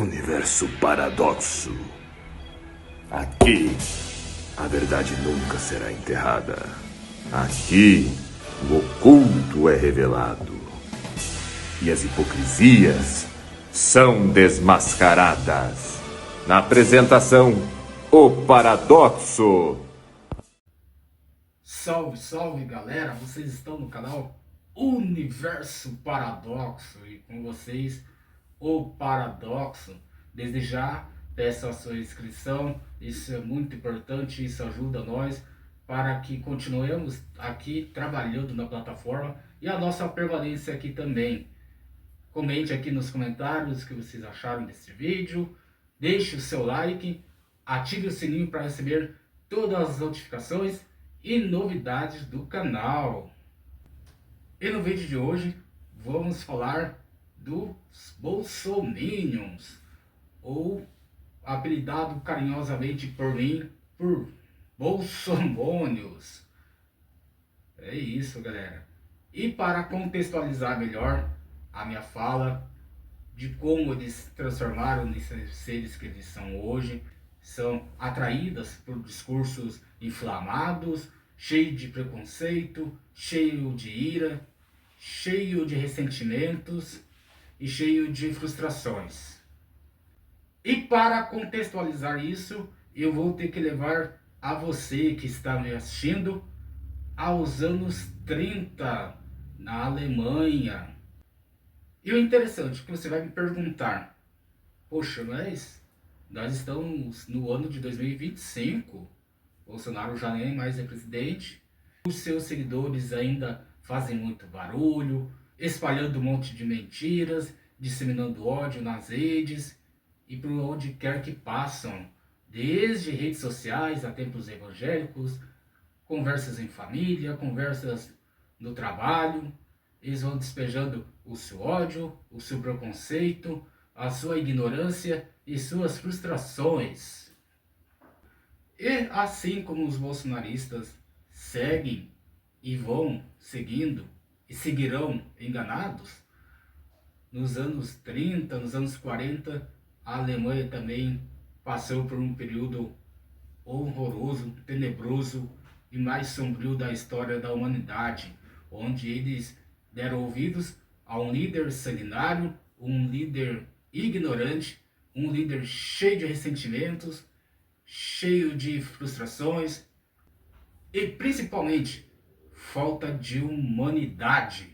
Universo Paradoxo. Aqui, a verdade nunca será enterrada. Aqui, o oculto é revelado. E as hipocrisias são desmascaradas. Na apresentação, O Paradoxo. Salve, salve galera, vocês estão no canal Universo Paradoxo e com vocês O Paradoxo. Desde já peço a sua inscrição, isso é muito importante, isso ajuda nós para que continuemos aqui trabalhando na plataforma e a nossa permanência aqui também. Comente aqui nos comentários o que vocês acharam desse vídeo, deixe o seu like, ative o sininho para receber todas as notificações e novidades do canal. E no vídeo de hoje vamos falar dos bolsominions, ou apelidado carinhosamente por mim por bolsomônios. É isso, galera. E para contextualizar melhor a minha fala de como eles se transformaram nesses seres que eles são hoje, são atraídas por discursos inflamados, cheio de preconceito, cheio de ira, cheio de ressentimentos e cheio de frustrações. E para contextualizar isso, eu vou ter que levar a você que está me assistindo aos anos 30, na Alemanha. E o interessante é que você vai me perguntar, poxa, mas nós estamos no ano de 2025, Bolsonaro já nem mais é presidente, os seus seguidores ainda fazem muito barulho, espalhando um monte de mentiras, disseminando ódio nas redes e por onde quer que passam, desde redes sociais a templos evangélicos, conversas em família, conversas no trabalho. Eles vão despejando o seu ódio, o seu preconceito, a sua ignorância e suas frustrações. E assim como os bolsonaristas seguem e vão seguindo e seguirão enganados, nos anos 30, nos anos 40, a Alemanha também passou por um período horroroso, tenebroso e mais sombrio da história da humanidade, onde eles deram ouvidos a um líder sanguinário, um líder ignorante, um líder cheio de ressentimentos, cheio de frustrações e principalmente falta de humanidade.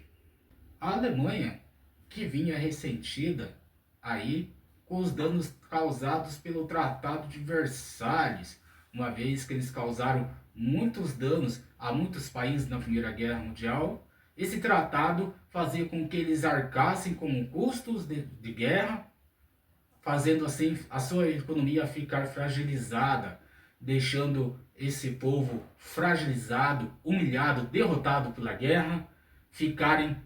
A Alemanha, que vinha ressentida aí com os danos causados pelo Tratado de Versalhes, uma vez que eles causaram muitos danos a muitos países na Primeira Guerra Mundial. Esse tratado fazia com que eles arcassem com custos de guerra, fazendo assim a sua economia ficar fragilizada, deixando esse povo fragilizado, humilhado, derrotado pela guerra, ficarem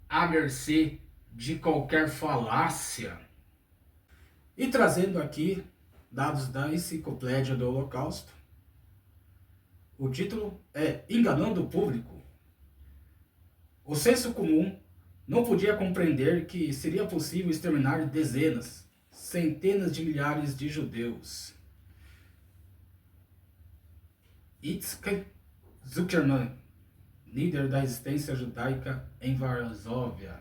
à mercê de qualquer falácia. E trazendo aqui dados da Enciclopédia do Holocausto, o título é Enganando o Público. O senso comum não podia compreender que seria possível exterminar dezenas, centenas de milhares de judeus. Yitzhak Zuckerman, líder da resistência judaica em Varsóvia.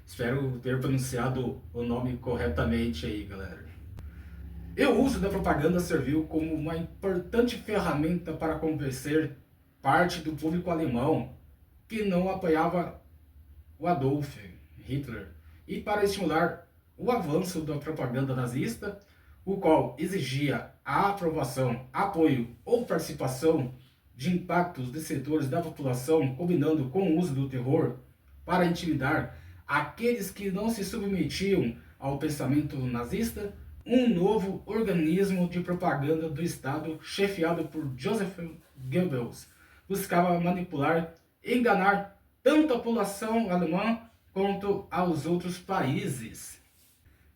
Espero ter pronunciado o nome corretamente aí, galera. E o uso da propaganda serviu como uma importante ferramenta para convencer parte do público alemão que não apoiava o Adolf Hitler e para estimular o avanço da propaganda nazista, o qual exigia a aprovação, apoio ou participação de impactos de setores da população, combinando com o uso do terror para intimidar aqueles que não se submetiam ao pensamento nazista. Um novo organismo de propaganda do Estado, chefiado por Joseph Goebbels, buscava manipular e enganar tanto a população alemã quanto aos outros países.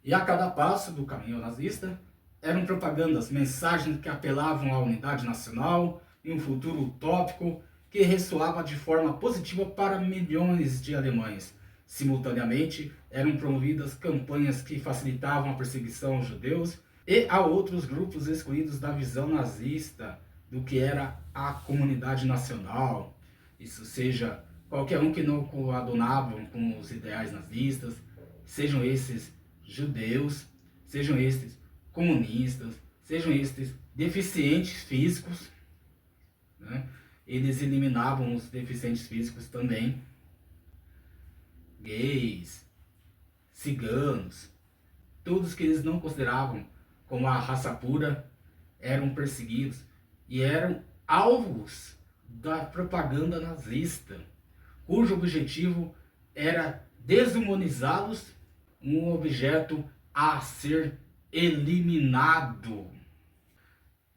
E a cada passo do caminho nazista, eram propagandas, mensagens que apelavam à unidade nacional e um futuro utópico que ressoava de forma positiva para milhões de alemães, Simultaneamente, eram promovidas campanhas que facilitavam a perseguição aos judeus e a outros grupos excluídos da visão nazista do que era a comunidade nacional. Isso seja, qualquer um que não coadunavam com os ideais nazistas, sejam esses judeus, sejam esses comunistas, sejam esses deficientes físicos, né? Eles eliminavam os deficientes físicos também. Gays, ciganos, todos que eles não consideravam como a raça pura eram perseguidos e eram alvos da propaganda nazista, cujo objetivo era desumanizá-los, um objeto a ser eliminado.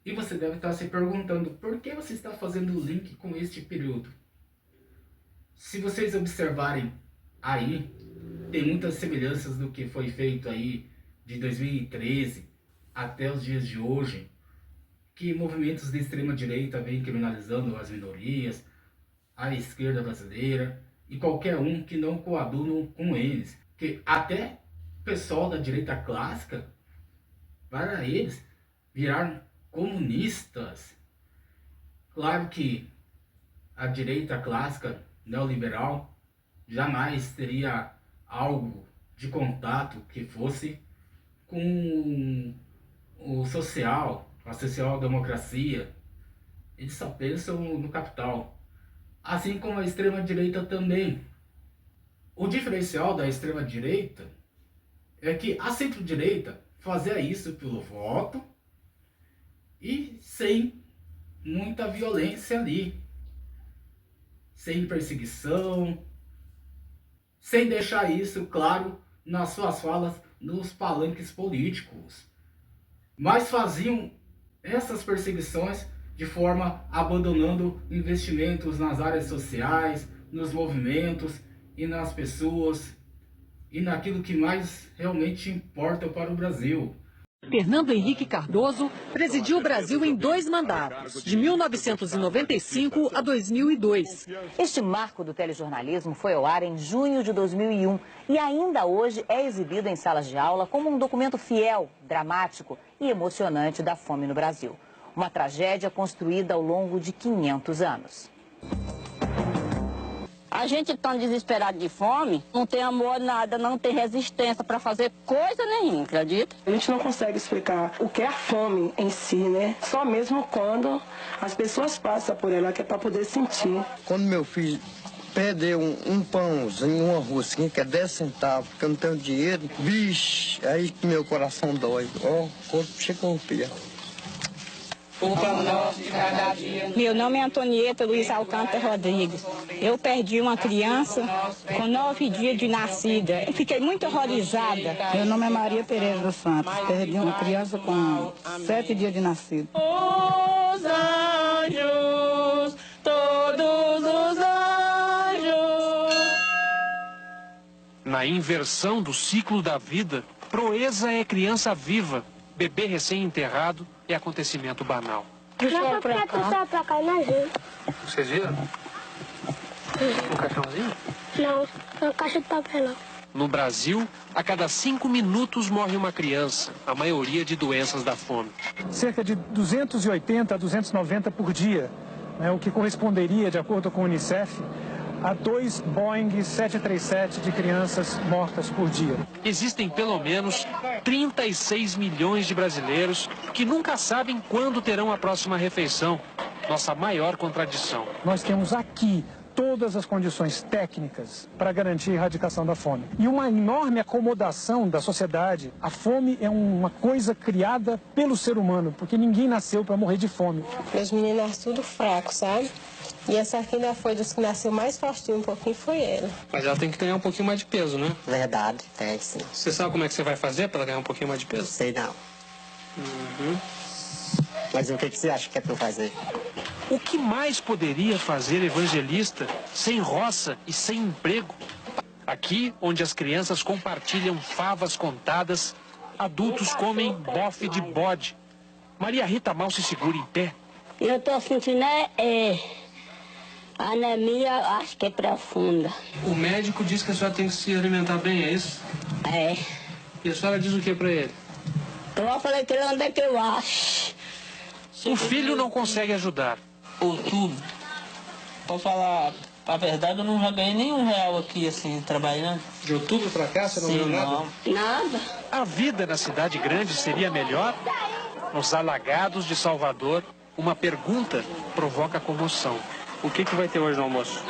E você deve estar se perguntando, por que você está fazendo o link com este período? Se vocês observarem aí, tem muitas semelhanças do que foi feito aí de 2013 até os dias de hoje, que movimentos de extrema direita vêm criminalizando as minorias, a esquerda brasileira e qualquer um que não coaduna com eles. Que até o pessoal da direita clássica, para eles, viraram comunistas. Claro que a direita clássica neoliberal jamais teria algo de contato que fosse com o social, a social-democracia. Eles só pensam no capital. Assim como a extrema-direita também. O diferencial da extrema-direita é que a centro-direita fazia isso pelo voto e sem muita violência ali. Sem perseguição, sem deixar isso claro nas suas falas nos palanques políticos. Mas faziam essas perseguições de forma abandonando investimentos nas áreas sociais, nos movimentos e nas pessoas e naquilo que mais realmente importa para o Brasil. Fernando Henrique Cardoso presidiu o Brasil em 2 mandatos, de 1995 a 2002. Este marco do telejornalismo foi ao ar em junho de 2001 e ainda hoje é exibido em salas de aula como um documento fiel, dramático e emocionante da fome no Brasil. Uma tragédia construída ao longo de 500 anos. A gente tão desesperado de fome, não tem amor nada, não tem resistência para fazer coisa nenhuma, acredita? A gente não consegue explicar o que é a fome em si, né? Só mesmo quando as pessoas passam por ela, que é para poder sentir. Quando meu filho perdeu um pãozinho, uma rosquinha, que é 10 centavos, porque eu não tenho dinheiro, vixe, aí que meu coração dói. Ó, o corpo chega a romper. O pão nosso de cada dia. Meu nome é Antonieta Luiz Alcântara Rodrigues. Eu perdi uma criança com 9 dias de nascida. Eu fiquei muito horrorizada. Meu nome é Maria Pereira dos Santos. Perdi uma criança com 7 dias de nascido. Os anjos, todos os anjos. Na inversão do ciclo da vida, proeza é criança viva, bebê recém-enterrado é acontecimento banal. Não, porque tu só pra cá, imagina. Vocês viram? Um caixãozinho? Não, é uma caixa de papelão. No Brasil, a cada 5 minutos morre uma criança, a maioria de doenças da fome. Cerca de 280 a 290 por dia, né, o que corresponderia, de acordo com o Unicef, a 2 Boeing 737 de crianças mortas por dia. Existem pelo menos 36 milhões de brasileiros que nunca sabem quando terão a próxima refeição. Nossa maior contradição. Nós temos aqui todas as condições técnicas para garantir a erradicação da fome. E uma enorme acomodação da sociedade. A fome é uma coisa criada pelo ser humano, porque ninguém nasceu para morrer de fome. Meus meninos nasceram tudo fracos, sabe? E essa aqui ainda foi dos que nasceu mais fortinho um pouquinho, foi ela. Mas ela tem que ganhar um pouquinho mais de peso, né? Verdade, tem sim. Você sabe como é que você vai fazer para ela ganhar um pouquinho mais de peso? Sei não. Uhum. Mas o que você acha que é para eu fazer? O que mais poderia fazer evangelista sem roça e sem emprego? Aqui, onde as crianças compartilham favas contadas, adultos comem bofe de bode. Maria Rita mal se segura em pé. Eu tô sentindo A anemia, acho que é profunda. O médico diz que a senhora tem que se alimentar bem, é isso? É. E a senhora diz o que pra ele? Eu falei que onde é que eu acho. O filho não consegue ajudar. Outubro, pra falar a verdade, eu não já ganhei nem R$1 aqui, assim, trabalhando. De outubro pra cá, você não ganhou nada? Nada. A vida na cidade grande seria melhor? Nos alagados de Salvador, uma pergunta provoca comoção. O que vai ter hoje no almoço?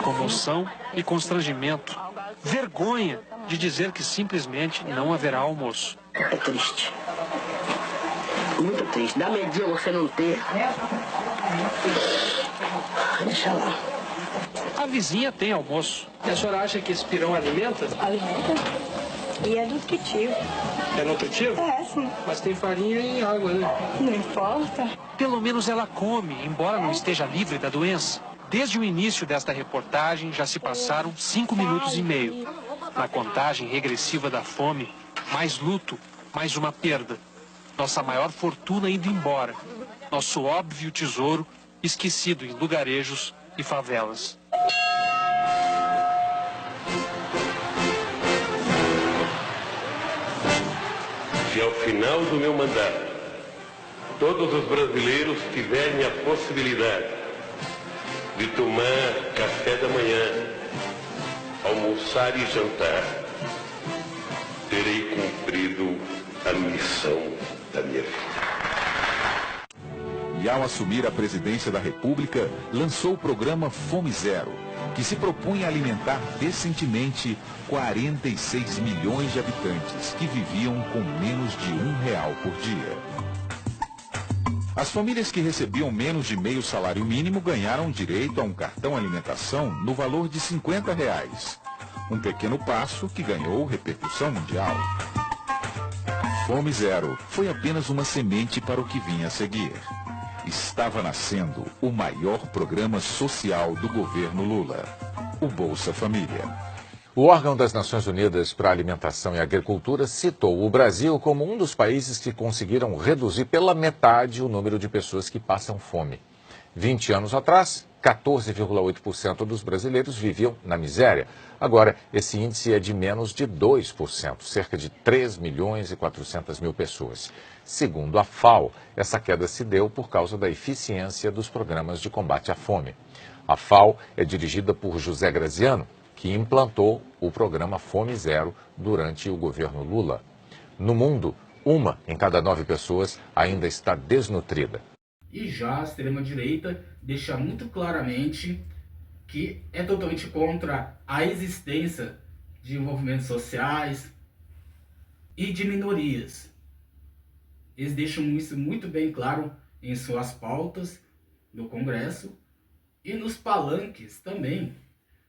Comoção e constrangimento. Vergonha de dizer que simplesmente não haverá almoço. É triste. Muito triste. Dá medinho você não ter. Deixa lá. A vizinha tem almoço. E a senhora acha que esse pirão alimenta? Alimenta. E é nutritivo. É nutritivo? É, sim. Mas tem farinha e água, né? Não importa. Pelo menos ela come, embora não esteja livre da doença. Desde o início desta reportagem, já se passaram 5 minutos e meio. Na contagem regressiva da fome, mais luto, mais uma perda. Nossa maior fortuna indo embora. Nosso óbvio tesouro esquecido em lugarejos e favelas. Se ao final do meu mandato todos os brasileiros tiverem a possibilidade de tomar café da manhã, almoçar e jantar, terei cumprido a missão da minha vida. E ao assumir a presidência da República, lançou o programa Fome Zero, que se propunha alimentar decentemente 46 milhões de habitantes que viviam com menos de R$1 por dia. As famílias que recebiam menos de meio salário mínimo ganharam direito a um cartão alimentação no valor de R$50. Um pequeno passo que ganhou repercussão mundial. Fome Zero foi apenas uma semente para o que vinha a seguir. Estava nascendo o maior programa social do governo Lula, o Bolsa Família. O órgão das Nações Unidas para a Alimentação e Agricultura citou o Brasil como um dos países que conseguiram reduzir pela metade o número de pessoas que passam fome. 20 anos atrás, 14,8% dos brasileiros viviam na miséria. Agora, esse índice é de menos de 2%, cerca de 3 milhões e 400 mil pessoas. Segundo a FAO, essa queda se deu por causa da eficiência dos programas de combate à fome. A FAO é dirigida por José Graziano, que implantou o programa Fome Zero durante o governo Lula. No mundo, 1 em cada 9 pessoas ainda está desnutrida. E já a extrema-direita deixa muito claramente que é totalmente contra a existência de movimentos sociais e de minorias. Eles deixam isso muito bem claro em suas pautas no Congresso e nos palanques também.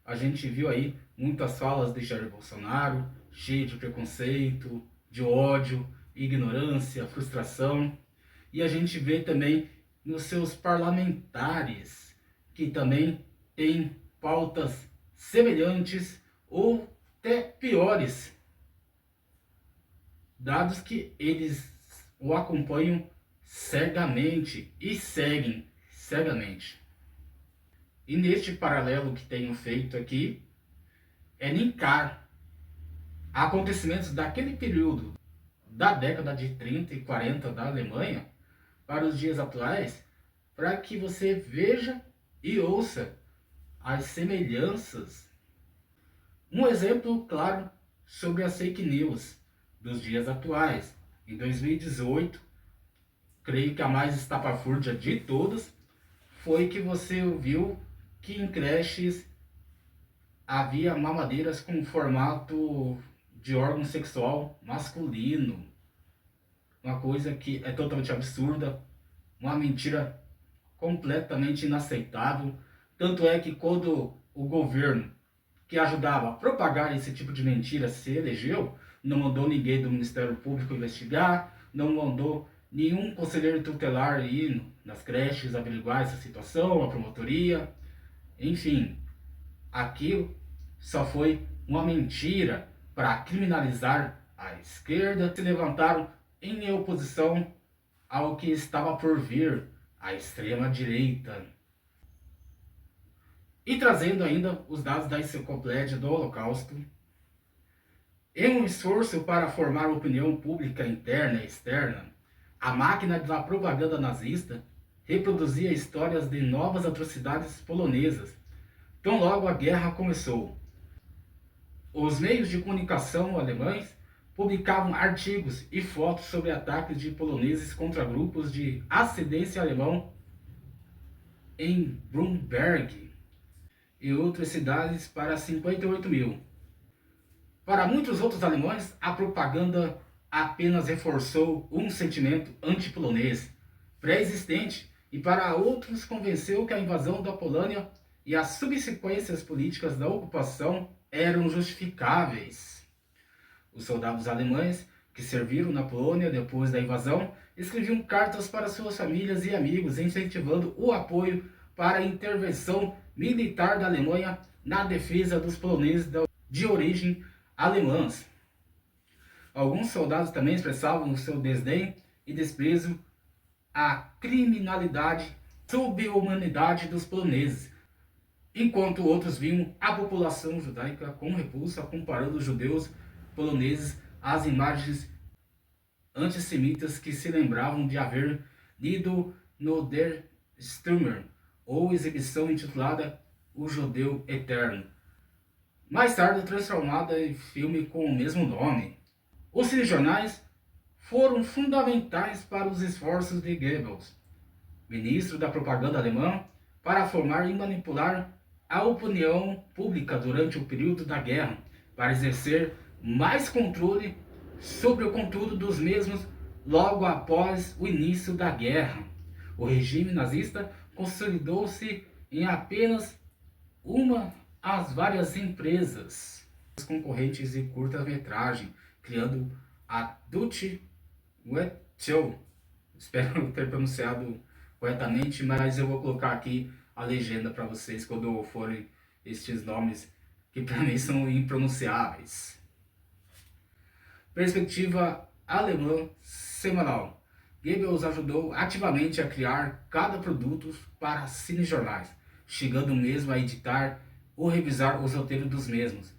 A gente viu aí muitas falas de Jair Bolsonaro, cheio de preconceito, de ódio, ignorância, frustração. E a gente vê também nos seus parlamentares, que também têm pautas semelhantes ou até piores, dados que eles o acompanham cegamente e seguem cegamente. E neste paralelo que tenho feito aqui, é linkar acontecimentos daquele período, da década de 30 e 40 da Alemanha, para os dias atuais, para que você veja e ouça as semelhanças. Um exemplo claro sobre as fake news dos dias atuais. Em 2018, creio que a mais estapafúrdia de todas, foi que você viu que em creches havia mamadeiras com formato de órgão sexual masculino. Uma coisa que é totalmente absurda, uma mentira completamente inaceitável. Tanto é que quando o governo que ajudava a propagar esse tipo de mentira se elegeu, não mandou ninguém do Ministério Público investigar, não mandou nenhum conselheiro tutelar ir nas creches averiguar essa situação, a promotoria. Enfim, aquilo só foi uma mentira para criminalizar a esquerda. Se levantaram em oposição ao que estava por vir, a extrema-direita. E trazendo ainda os dados da Enciclopédia do Holocausto, em um esforço para formar opinião pública interna e externa, a máquina da propaganda nazista reproduzia histórias de novas atrocidades polonesas, tão logo a guerra começou. Os meios de comunicação alemães publicavam artigos e fotos sobre ataques de poloneses contra grupos de ascendência alemão em Brunberg e outras cidades para 58 mil. Para muitos outros alemães, a propaganda apenas reforçou um sentimento antipolonês pré-existente e para outros convenceu que a invasão da Polônia e as subsequências políticas da ocupação eram justificáveis. Os soldados alemães que serviram na Polônia depois da invasão escreviam cartas para suas famílias e amigos incentivando o apoio para a intervenção militar da Alemanha na defesa dos poloneses de origem alemãs. Alguns soldados também expressavam o seu desdém e desprezo à criminalidade, subhumanidade dos poloneses, enquanto outros viam a população judaica com repulsa, comparando os judeus poloneses às imagens antissemitas que se lembravam de haver lido no Der Stürmer, ou exibição intitulada O Judeu Eterno, mais tarde transformada em filme com o mesmo nome. Os telejornais foram fundamentais para os esforços de Goebbels, ministro da propaganda alemã, para formar e manipular a opinião pública durante o período da guerra, para exercer mais controle sobre o conteúdo dos mesmos logo após o início da guerra. O regime nazista consolidou-se em apenas uma às várias empresas concorrentes de curta-metragem, criando a Deutsche Welle. Espero ter pronunciado corretamente, mas eu vou colocar aqui a legenda para vocês quando forem estes nomes que para mim são impronunciáveis. Perspectiva alemã semanal. Goebbels ajudou ativamente a criar cada produto para cinejornais, chegando mesmo a editar ou revisar os roteiros dos mesmos.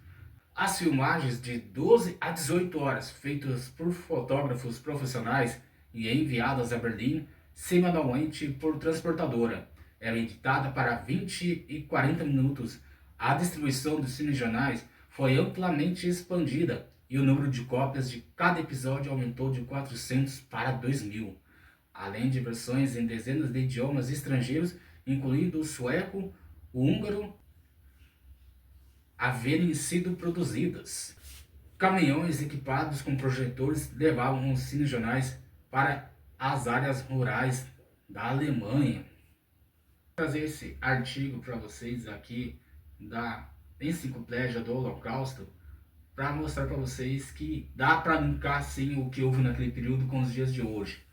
As filmagens de 12 a 18 horas, feitas por fotógrafos profissionais e enviadas a Berlim semanalmente por transportadora, eram editadas para 20 e 40 minutos. A distribuição dos cinejornais foi amplamente expandida e o número de cópias de cada episódio aumentou de 400 para 2.000, além de versões em dezenas de idiomas estrangeiros, incluindo o sueco, o húngaro, haverem sido produzidas. Caminhões equipados com projetores levavam os cinejornais para as áreas rurais da Alemanha. Vou trazer esse artigo para vocês aqui da Enciclopédia do Holocausto para mostrar para vocês que dá para linkar sim o que houve naquele período com os dias de hoje.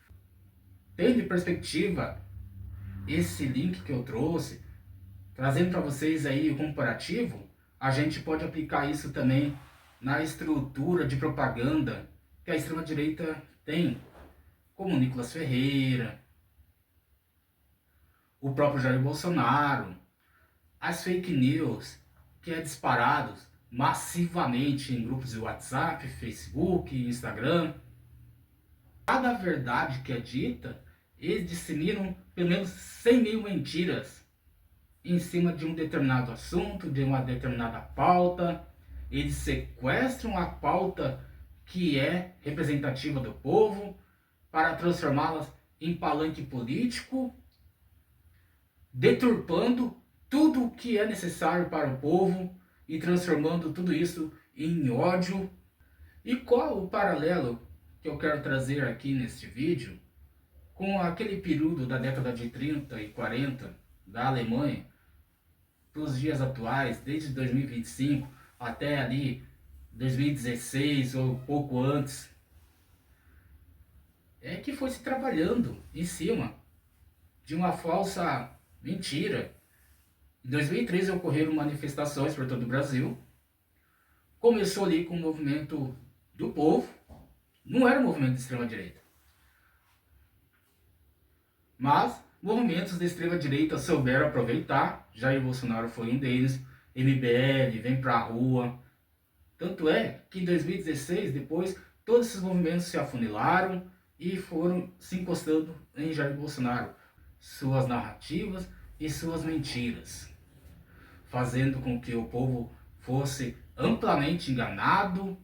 Tendo em perspectiva esse link que eu trouxe, trazendo para vocês aí o comparativo, a gente pode aplicar isso também na estrutura de propaganda que a extrema-direita tem, como Nicolas Ferreira, o próprio Jair Bolsonaro, as fake news que é disparados massivamente em grupos de WhatsApp, Facebook, Instagram. Cada verdade que é dita, eles disseminam pelo menos 100.000 mentiras em cima de um determinado assunto, de uma determinada pauta. Eles sequestram a pauta que é representativa do povo para transformá-las em palanque político, deturpando tudo o que é necessário para o povo e transformando tudo isso em ódio. E qual o paralelo que eu quero trazer aqui neste vídeo com aquele período da década de 30 e 40 da Alemanha para os dias atuais, desde 2025 até ali 2016 ou pouco antes, é que foi se trabalhando em cima de uma falsa mentira. Em 2013 ocorreram manifestações por todo o Brasil. Começou ali com o movimento do povo, não era um movimento de extrema direita, mas movimentos de extrema-direita souberam aproveitar. Jair Bolsonaro foi um deles. MBL, Vem Pra Rua. Tanto é que em 2016, depois, todos esses movimentos se afunilaram e foram se encostando em Jair Bolsonaro. Suas narrativas e suas mentiras, fazendo com que o povo fosse amplamente enganado,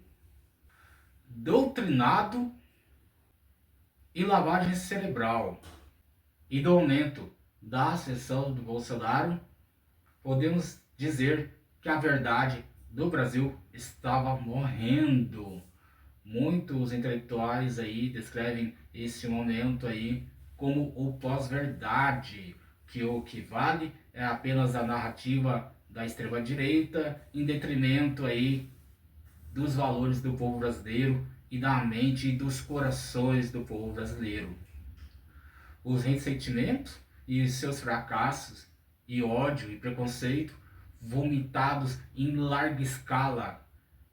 doutrinado e lavagem cerebral. E do aumento da ascensão do Bolsonaro, podemos dizer que a verdade do Brasil estava morrendo. Muitos intelectuais aí descrevem esse momento aí como o pós-verdade, que o que vale é apenas a narrativa da extrema-direita, em detrimento aí dos valores do povo brasileiro e da mente e dos corações do povo brasileiro. Os ressentimentos e seus fracassos, e ódio e preconceito, vomitados em larga escala,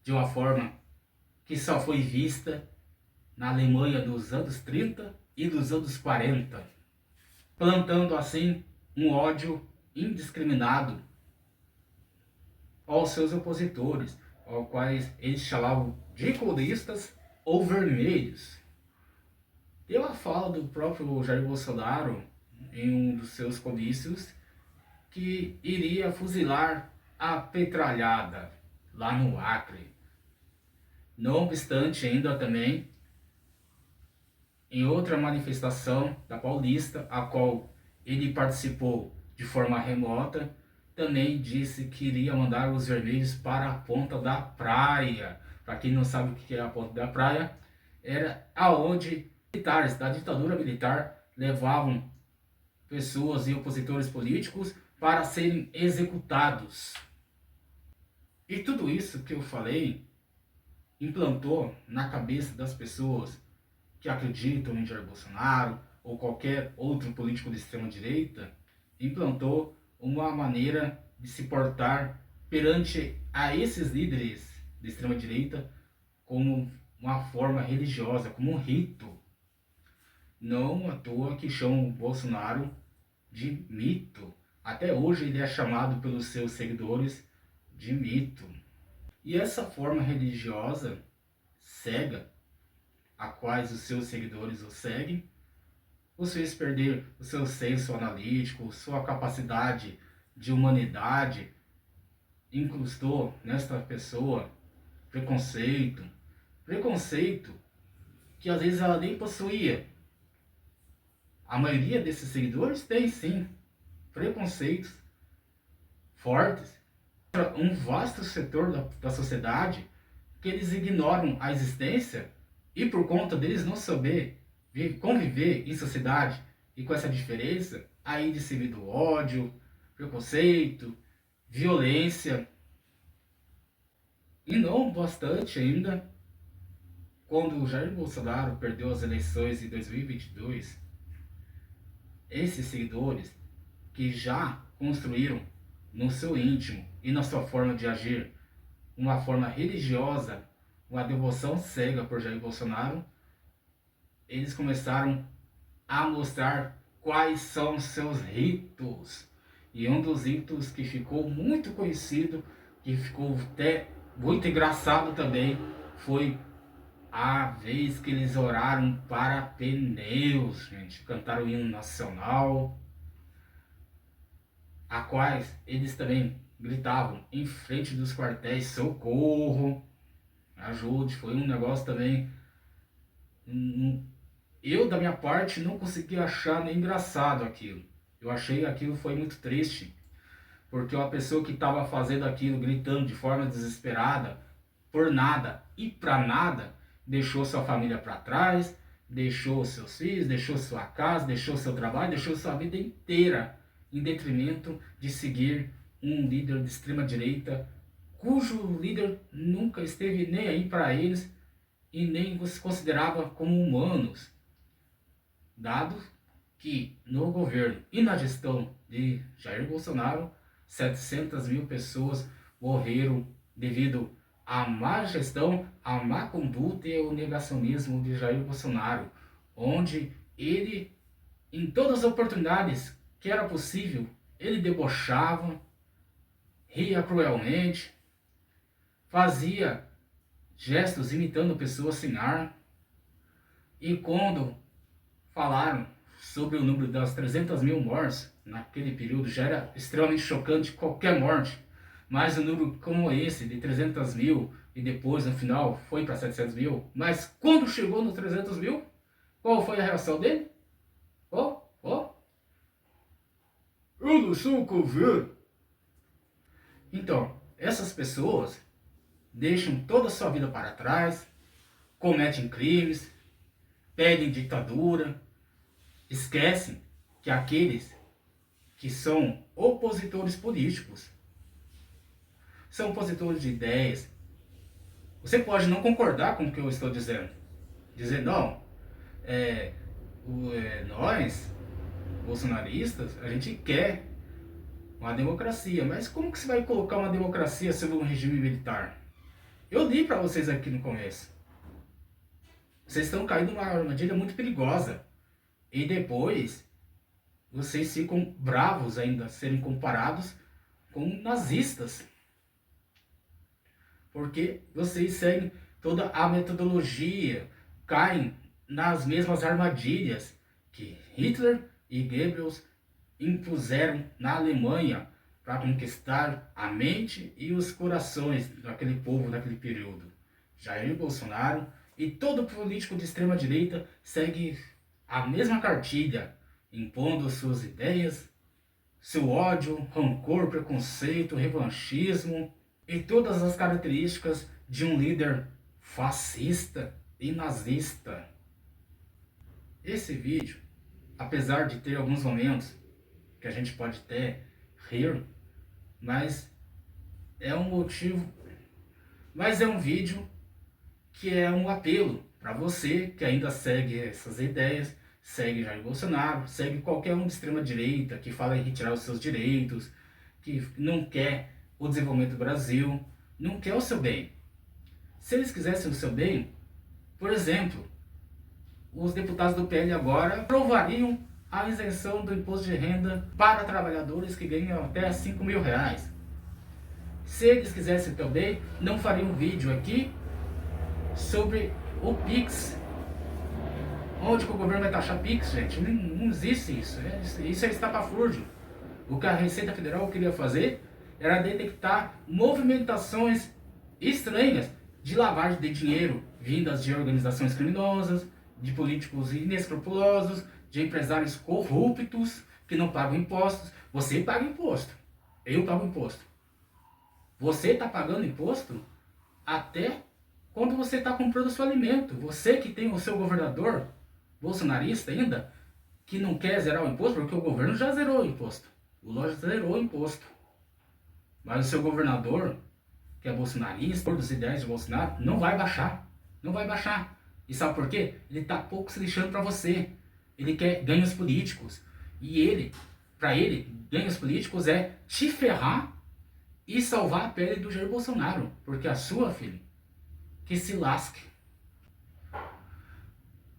de uma forma que só foi vista na Alemanha dos anos 30 e dos anos 40, plantando assim um ódio indiscriminado aos seus opositores, aos quais eles chamavam de comunistas ou vermelhos. Deu a fala do próprio Jair Bolsonaro em um dos seus comícios que iria fuzilar a petralhada lá no Acre. Não obstante, ainda também, em outra manifestação da Paulista, a qual ele participou de forma remota, também disse que iria mandar os vermelhos para a ponta da praia. Para quem não sabe o que é a ponta da praia, era aonde militares da ditadura militar levavam pessoas e opositores políticos para serem executados. E tudo isso que eu falei implantou na cabeça das pessoas que acreditam em Jair Bolsonaro ou qualquer outro político de extrema-direita, implantou uma maneira de se portar perante a esses líderes de extrema-direita como uma forma religiosa, como um rito. Não à toa que chamam Bolsonaro de mito. Até hoje ele é chamado pelos seus seguidores de mito. E essa forma religiosa cega, a quais os seus seguidores o seguem, os fez perder o seu senso analítico, sua capacidade de humanidade, incrustou nesta pessoa preconceito que às vezes ela nem possuía. A maioria desses seguidores tem sim preconceitos fortes, um vasto setor da sociedade que eles ignoram a existência e por conta deles não saber conviver em sociedade e com essa diferença, aí dissemina ódio, preconceito, violência. E não bastante ainda, quando o Jair Bolsonaro perdeu as eleições em 2022, esses seguidores que já construíram no seu íntimo e na sua forma de agir uma forma religiosa, uma devoção cega por Jair Bolsonaro, eles começaram a mostrar quais são seus ritos. E um dos ritos que ficou muito conhecido, que ficou até muito engraçado também, foi a vez que eles oraram para pneus, gente. Cantaram o hino nacional, a quais eles também gritavam em frente dos quartéis: socorro, ajude. Foi um negócio também, eu da minha parte não consegui achar nem engraçado aquilo. Eu achei aquilo foi muito triste, porque uma pessoa que estava fazendo aquilo, gritando de forma desesperada, por nada e para nada, deixou sua família para trás, deixou seus filhos, deixou sua casa, deixou seu trabalho, deixou sua vida inteira, em detrimento de seguir um líder de extrema direita, cujo líder nunca esteve nem aí para eles e nem se considerava como humanos, dado que no governo e na gestão de Jair Bolsonaro, 700 mil pessoas morreram devido à má gestão, à má conduta e ao negacionismo de Jair Bolsonaro, onde ele em todas as oportunidades que era possível, ele debochava, ria cruelmente, fazia gestos imitando pessoas sem ar. E quando falaram sobre o número das 300 mil mortes, naquele período já era extremamente chocante qualquer morte, mas um número como esse, de 300 mil, e depois no final foi para 700 mil, mas quando chegou nos 300 mil, qual foi a reação dele? Eu não sou coveiro. Então, essas pessoas deixam toda a sua vida para trás, cometem crimes, pedem ditadura, esquecem que aqueles que são opositores políticos são opositores de ideias. Você pode não concordar com o que eu estou dizendo. Dizer, não, nós, bolsonaristas, a gente quer uma democracia. Mas como que você vai colocar uma democracia sobre um regime militar? Eu li para vocês aqui no começo. Vocês estão caindo numa armadilha muito perigosa. E depois, vocês ficam bravos ainda serem comparados com nazistas. Porque vocês seguem toda a metodologia, caem nas mesmas armadilhas que Hitler e Goebbels impuseram na Alemanha para conquistar a mente e os corações daquele povo daquele período. Jair Bolsonaro e todo político de extrema direita segue a mesma cartilha, impondo suas ideias, seu ódio, rancor, preconceito, revanchismo e todas as características de um líder fascista e nazista. Esse vídeo, apesar de ter alguns momentos que a gente pode até rir, mas é um vídeo que é um apelo para você que ainda segue essas ideias, segue Jair Bolsonaro, segue qualquer um de extrema direita que fala em retirar os seus direitos, que não quer o desenvolvimento do Brasil, não quer o seu bem. Se eles quisessem o seu bem, por exemplo, os deputados do PL agora aprovariam a isenção do imposto de renda para trabalhadores que ganham até 5 mil reais. Se eles quisessem também, não fariam um vídeo aqui sobre o Pix. Onde que o governo vai taxar Pix, gente? Não existe isso. Isso é estapafúrdio. O que a Receita Federal queria fazer era detectar movimentações estranhas de lavagem de dinheiro vindas de organizações criminosas, de políticos inescrupulosos, de empresários corruptos que não pagam impostos. Você paga imposto. Eu pago imposto. Você está pagando imposto até quando você está comprando o seu alimento. Você que tem o seu governador bolsonarista ainda, que não quer zerar o imposto, porque o governo já zerou o imposto. O Lula já zerou o imposto. Mas o seu governador, que é bolsonarista, por dos ideias de Bolsonaro, não vai baixar. Não vai baixar. E sabe por quê? Ele está pouco se lixando para você. Ele quer ganhos políticos. E ele, para ele, ganhos políticos é te ferrar e salvar a pele do Jair Bolsonaro. Porque a sua, filha, que se lasque.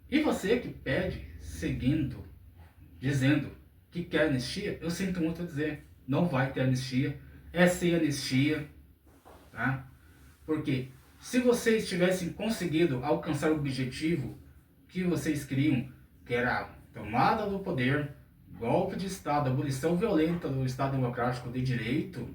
E você que pede, seguindo, dizendo que quer anistia, eu sinto muito a dizer, não vai ter anistia, é sem anistia, tá? Porque se vocês tivessem conseguido alcançar o objetivo que vocês queriam, que era a tomada do poder, golpe de Estado, abolição violenta do Estado Democrático de Direito,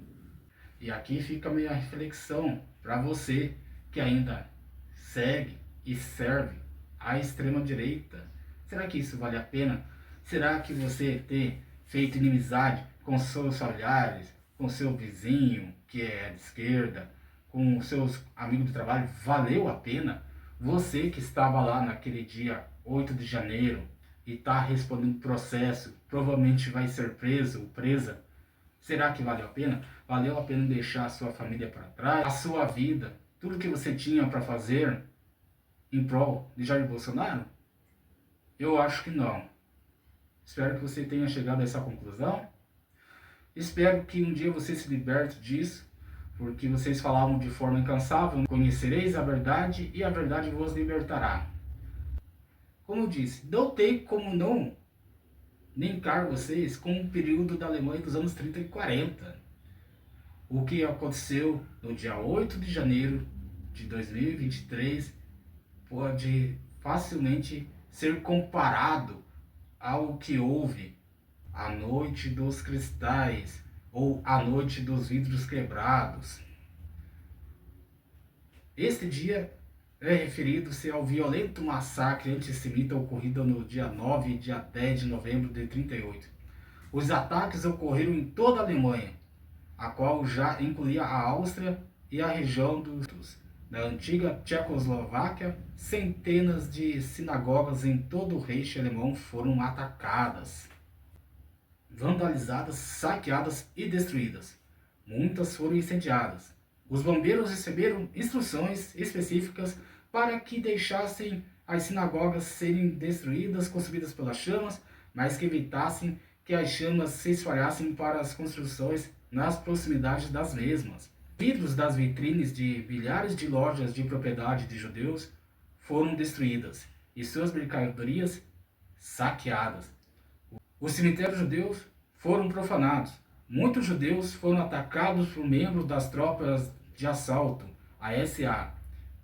e aqui fica a minha reflexão para você que ainda segue e serve a extrema direita. Será que isso vale a pena? Será que você ter feito inimizade com seus familiares, com seu vizinho que é de esquerda, com seus amigos do trabalho, valeu a pena? Você que estava lá naquele dia 8 de janeiro e está respondendo processo, provavelmente vai ser preso ou presa. Será que valeu a pena? Valeu a pena deixar a sua família para trás, a sua vida, tudo que você tinha para fazer em prol de Jair Bolsonaro? Eu acho que não. Espero que você tenha chegado a essa conclusão. Espero que um dia você se liberte disso, porque vocês falavam de forma incansável: conhecereis a verdade e a verdade vos libertará. Como eu disse, não tem como não linkar vocês com o período da Alemanha dos anos 30 e 40. O que aconteceu no dia 8 de janeiro de 2023 pode facilmente ser comparado ao que houve a Noite dos Cristais ou a Noite dos Vidros Quebrados. Este dia é referido-se ao violento massacre antissemita ocorrido no dia 9 e dia 10 de novembro de 38. Os ataques ocorreram em toda a Alemanha, a qual já incluía a Áustria e a região da antiga Tchecoslováquia. Centenas de sinagogas em todo o Reich alemão foram atacadas, vandalizadas, saqueadas e destruídas. Muitas foram incendiadas. Os bombeiros receberam instruções específicas para que deixassem as sinagogas serem destruídas, consumidas pelas chamas, mas que evitassem que as chamas se espalhassem para as construções nas proximidades das mesmas. Vidros das vitrines de milhares de lojas de propriedade de judeus foram destruídas e suas mercadorias saqueadas. Os cemitérios judeus foram profanados. Muitos judeus foram atacados por membros das tropas de assalto, a SA.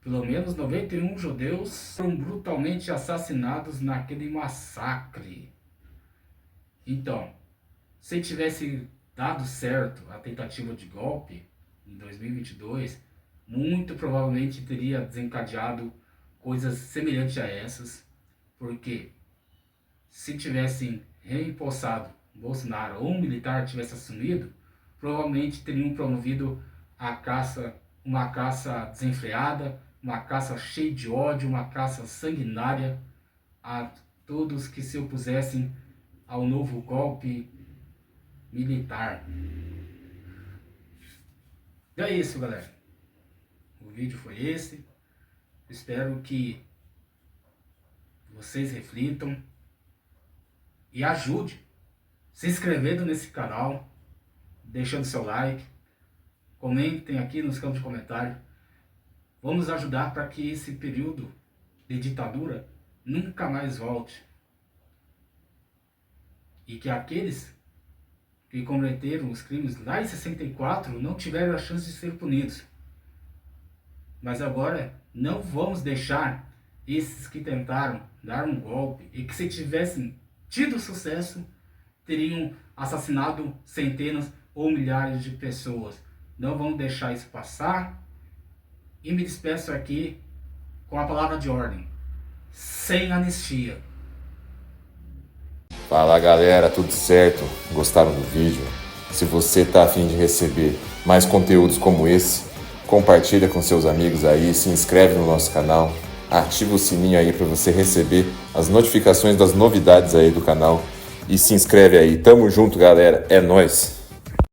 Pelo menos 91 judeus foram brutalmente assassinados naquele massacre. Então, se tivesse dado certo a tentativa de golpe em 2022, muito provavelmente teria desencadeado coisas semelhantes a essas, porque se tivessem reempossado Bolsonaro ou um militar tivesse assumido, provavelmente teriam promovido uma caça desenfreada, uma caça cheia de ódio, uma caça sanguinária a todos que se opusessem ao novo golpe militar. E é isso, galera. O vídeo foi esse. Espero que vocês reflitam e ajudem se inscrevendo nesse canal, deixando seu like, comentem aqui nos campos de comentário. Vamos ajudar para que esse período de ditadura nunca mais volte. E que aqueles que cometeram os crimes lá em 64 não tiveram a chance de ser punidos. Mas agora não vamos deixar esses que tentaram dar um golpe e que, se tivessem tido sucesso, teriam assassinado centenas ou milhares de pessoas. Não vamos deixar isso passar. E me despeço aqui com a palavra de ordem: sem anistia. Fala galera, tudo certo? Gostaram do vídeo? Se você tá a fim de receber mais conteúdos como esse, compartilha com seus amigos aí, se inscreve no nosso canal, ativa o sininho aí para você receber as notificações das novidades aí do canal e se inscreve aí. Tamo junto, galera, é nóis!